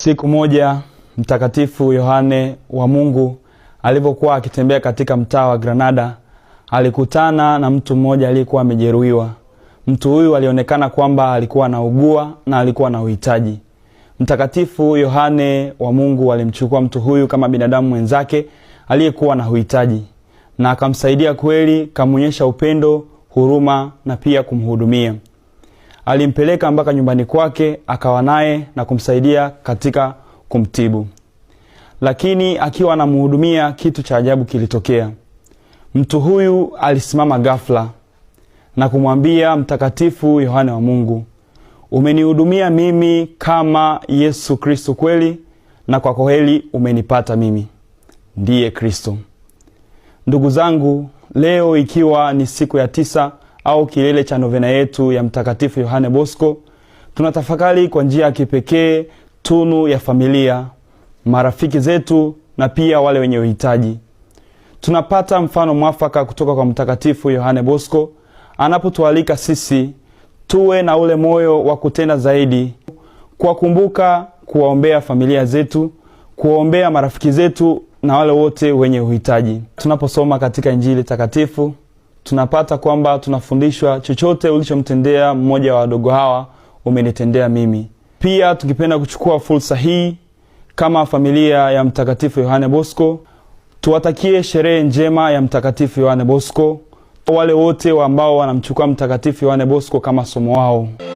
Siku moja Mtakatifu Yohane wa Mungu alipokuwa akitembea katika mtaa wa Granada, alikutana na mtu mmoja aliyekuwa amejeruhiwa. Mtu huyu alionekana kwamba alikuwa anaugua na alikuwa na uhitaji. Mtakatifu Yohane wa Mungu alimchukua mtu huyu kama binadamu mwenzake aliyekuwa na uhitaji, na akamsaidia kweli, kamuonyesha upendo, huruma na pia kumhudumia. Alimpeleka mpaka nyumbani kwake, akawa naye na kumsaidia katika kumtibu. Lakini akiwa anamhudumia, kitu cha ajabu kilitokea. Mtu huyu alisimama ghafla na kumwambia Mtakatifu Yohane wa Mungu, "Umenihudumia mimi kama Yesu Kristo kweli, na kwa kweli umenipata mimi ndiye Kristo." Ndugu zangu, leo ikiwa ni siku ya 9 au kilele cha novena yetu ya Mtakatifu Yohane Bosco, tunatafakari kwa njia ya kipekee tunu ya familia, marafiki zetu na pia wale wenye uhitaji. Tunapata mfano mwafaka kutoka kwa Mtakatifu Yohane Bosco anapotualika sisi tuwe na ule moyo wa kutenda zaidi, kuwakumbuka, kuwaombea familia zetu, kuwaombea marafiki zetu na wale wote wenye uhitaji. Tunaposoma katika Injili takatifu, tunapata kwamba tunafundishwa, chochote ulichomtendea mmoja wa wadogo hawa umenitendea mimi. Pia tukipenda kuchukua fursa hii kama familia ya Mtakatifu Yohane Bosco, tuwatakie sherehe njema ya Mtakatifu Yohane Bosco wale wote ambao wanamchukua Mtakatifu Yohane Bosco kama somo wao.